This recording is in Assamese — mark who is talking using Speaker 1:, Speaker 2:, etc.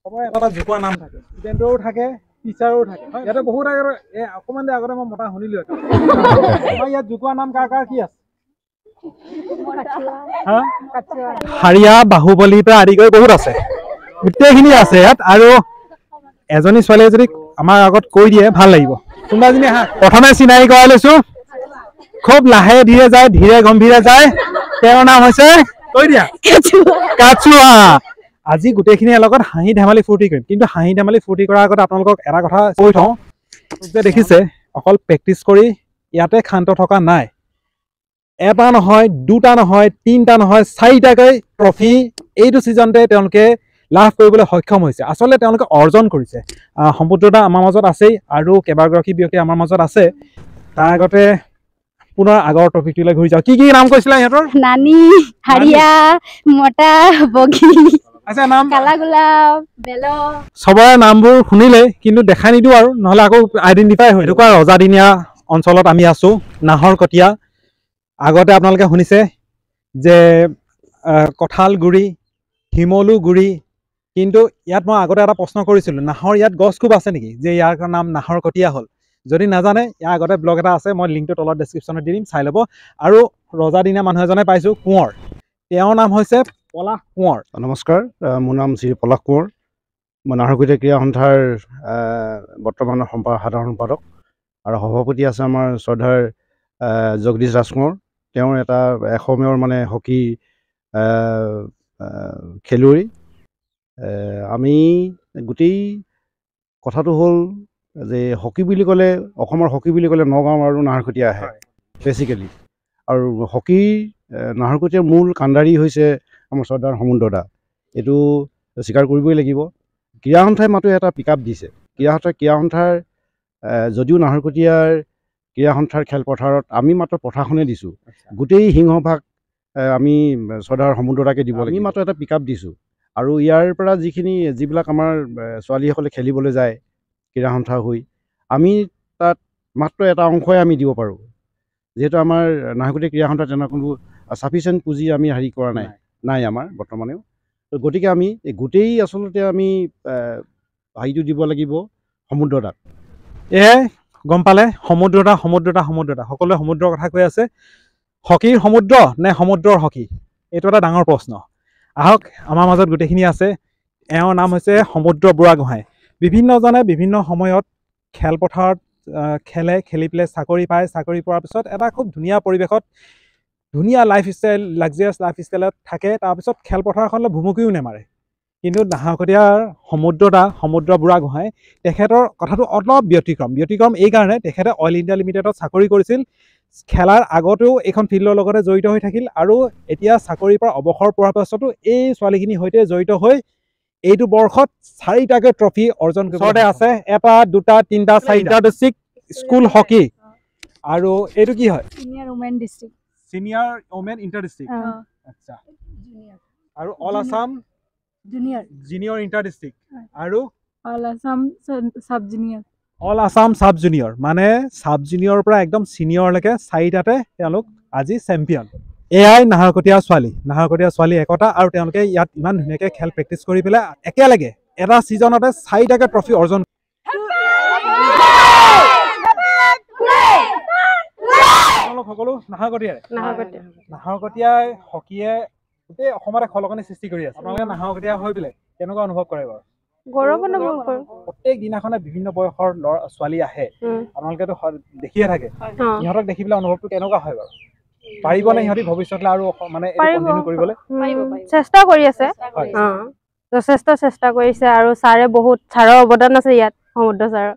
Speaker 1: সবৰে এটা জোকোৱা নাম থাকে, ষ্টুডেণ্টৰো থাকে, টিচাৰো থাকে। ইয়াতে বহুত অকণমান আগতে মই মতা শুনিলো আমাৰ ইয়াত জোকোৱা নাম কাৰ কাৰ কি আছে? হাৰিয়া, বাহুবলীৰ পৰা আদি কৰি বহুত আছে, গোটেইখিনি আছে ইয়াত। আৰু এজনী ছোৱালীয়ে যদি আমাৰ আগত কৈ দিয়ে ভাল লাগিব। কোনোবা এজনী আহা, প্ৰথমে চিনাকি কৰাই লৈছো, খুব লাহে ধীৰে যায়, ধীৰে গম্ভীৰে যায়। তেওঁৰ নাম হৈছে কৈ দিয়া কাছুৱা। আজি গোটেইখিনিৰ লগত হাঁহি ধেমালি ফূৰ্তি কৰিম, কিন্তু হাঁহি ধেমালি ফূৰ্তি কৰাৰ আগত আপোনালোকক এটা কথা কৈ থওঁ যে দেখিছে অকল প্ৰেক্টিচ কৰি ইয়াতে ক্ষান্ত থকা নাই। এটা নহয়, দুটা নহয়, তিনিটা নহয়, 4টাকৈ ট্ৰফি এইটো ছিজনতে তেওঁলোকে লাভ কৰিবলৈ সক্ষম হৈছে। আচলতে তেওঁলোকে অৰ্জন কৰিছে। সম্পূৰ্ণতা আমাৰ মাজত আছেই আৰু কেইবাগৰাকী ব্যক্তি আমাৰ মাজত আছে। তাৰ আগতে পুনৰ আগৰ টপিকটোলৈ ঘূৰি যাওঁ। কি কি নাম কৈছিলা সিহঁতৰ?
Speaker 2: নানি, হাৰিয়া, মটা, বগী,
Speaker 1: আচ্ছা, নাম
Speaker 2: কালা গোলাপ, বেল।
Speaker 1: চবৰে নামবোৰ শুনিলে, কিন্তু দেখাই নিদিওঁ আৰু নহ'লে আকৌ আইডেণ্টিফাই হৈ এনেকুৱা ৰজাদিনীয়া অঞ্চলত আমি আছোঁ, নাহৰকটীয়া। আগতে আপোনালোকে শুনিছে যে কঁঠালগুৰি, শিমলুগুৰি, কিন্তু ইয়াত মই আগতে এটা প্ৰশ্ন কৰিছিলোঁ, নাহৰ ইয়াত গছ খুব আছে নেকি যে ইয়াৰ নাম নাহৰকটীয়া হ'ল? যদি নাজানে, ইয়াৰ আগতে ব্লগ এটা আছে, মই লিংকটো তলত ডেছক্ৰিপশ্যনত দি দিম, চাই ল'ব। আৰু ৰজাদিনীয়া মানুহ এজনে পাইছোঁ, কোঁৱৰ, তেওঁৰ নাম হৈছে পলাশ কোঁৱৰ।
Speaker 3: নমস্কাৰ, মোৰ নাম শ্ৰী পলাশ কোঁৱৰ। মই নাহৰকটীয়া ক্ৰীড়া সন্থাৰ বৰ্তমানৰ সাধাৰণ সম্পাদক আৰু সভাপতি আছে আমাৰ শ্ৰদ্ধাৰ জগদীশ ৰাজ কোঁৱৰ। তেওঁৰ এটা এসময়ৰ মানে হকী খেলুৱৈ। আমি গোটেই কথাটো হ'ল যে হকী বুলি ক'লে, অসমৰ হকী বুলি ক'লে নগাঁও আৰু নাহৰকটীয়া আহে বেচিকেলি। আৰু হকী নাহৰকটীয়াৰ মূল কাণ্ডাৰী হৈছে আমাৰ শ্ৰদ্ধাৰ সমুদ্ৰ দা, এইটো স্বীকাৰ কৰিবই লাগিব। ক্ৰীড়া সন্থাই মাত্ৰ এটা পিক আপ দিছে। ক্ৰীড়া সন্থাৰ যদিও নাহৰকটীয়াৰ ক্ৰীড়া সন্থাৰ খেলপথাৰত আমি মাত্ৰ পথাৰখনেই দিছোঁ, গোটেই সিংহভাগ আমি শ্ৰদ্ধাৰ সমুদ্ৰ দাকে দিব লাগিব। আমি মাত্ৰ এটা পিক আপ দিছোঁ। আৰু ইয়াৰ পৰা যিবিলাক আমাৰ ছোৱালীসকলে খেলিবলৈ যায় ক্ৰীড়া সন্থা হৈ, আমি তাত মাত্ৰ এটা অংশই আমি দিব পাৰোঁ, যিহেতু আমাৰ নাহৰকটীয়া ক্ৰীড়া সন্থাৰ তেনেকুৱা কোনো ছাফিচিয়েণ্ট পুঁজি আমি হেৰি কৰা নাই আমাৰ বৰ্তমানেও। গতিকে আমি গোটেই আচলতে আমি হেৰিটো দিব লাগিব সমুদ্ৰ দাক।
Speaker 1: এয়াই গম পালে, সমুদ্ৰতা সকলোৱে সমুদ্ৰৰ কথা কৈ আছে। হকীৰ সমুদ্ৰ নে সমুদ্ৰৰ হকী, এইটো এটা ডাঙৰ প্ৰশ্ন। আহক, আমাৰ মাজত গোটেইখিনি আছে। এওঁৰ নাম হৈছে সমুদ্ৰ বুঢ়াগোহাঁই। বিভিন্নজনে বিভিন্ন সময়ত খেলপথাৰত খেলি পেলাই চাকৰি পায়। চাকৰি পোৱাৰ পিছত এটা খুব ধুনীয়া পৰিৱেশত, ধুনীয়া লাইফষ্টাইল, লাক্সাৰিয়াছ লাইফষ্টাইলত থাকে। তাৰপিছত খেলপথাৰখনলৈ ভুমুকিও নেমাৰে। কিন্তু নাহৰকটীয়াৰ সমুদ্ৰ বুঢ়াগোহাঁই, তেখেতৰ কথাটো অলপ ব্যতিক্ৰম এই কাৰণে তেখেতে অইল ইণ্ডিয়া লিমিটেডত চাকৰি কৰিছিল। খেলাৰ আগতেও এইখন ফিল্ডৰ লগতে জড়িত হৈ থাকিল আৰু এতিয়া চাকৰিৰ পৰা অৱসৰ পোৱাৰ পাছতো এই ছোৱালীখিনিৰ সৈতে জড়িত হৈ এইটো বৰ্ষত 4টাকৈ ট্ৰফি অৰ্জন কৰিবলৈ আছে। 1, 2, 3, 4টা ডিষ্ট্ৰিক্ট স্কুল হকী। আৰু এইটো কি হয়?
Speaker 2: Senior women district,
Speaker 1: senior women inter district. আচ্ছা। আৰু all Assam junior inter district আৰু
Speaker 2: all Assam sub junior.
Speaker 1: All Assam sub junior, মানে সাব জুনিয়ৰৰ পৰা একদম ছিনিয়ৰলৈকে 4টাতে তেওঁলোক আজি চেম্পিয়ন। এয়াই নাহৰকটীয়া ছোৱালী একতা। আৰু তেওঁলোকে ইয়াত ইমান ধুনীয়াকৈ খেল প্ৰেক্টিচ কৰি পেলাই একেলগে এটা ছিজনতে 4টাকৈ ট্ৰফি অৰ্জন। সকলো নাহৰকটীয়াই হকীয়ে গোটেই অসমতে খলকনি সৃষ্টি কৰি আছে। আপোনালোকে নাহৰকটীয়া হৈ পেলাই কেনেকুৱা অনুভৱ কৰে বাৰু?
Speaker 2: গৌৰৱ অনুভৱ কৰোঁ।
Speaker 1: প্ৰত্যেক দিনাখনে বিভিন্ন বয়সৰ ছোৱালী আহে, আপোনালোকেতো দেখিয়ে থাকে। সিহঁতক দেখি পেলাই অনুভৱটো কেনেকুৱা হয় বাৰু? পাৰিবনে সিহঁতি ভৱিষ্যতলৈ আৰু মানে কণ্টিনিউ কৰিবলৈ?
Speaker 2: চেষ্টা কৰি আছে, যথেষ্ট চেষ্টা কৰিছে। আৰু ছাৰৰ অৱদান আছে ইয়াত, সমুদ্ৰ ছাৰৰ।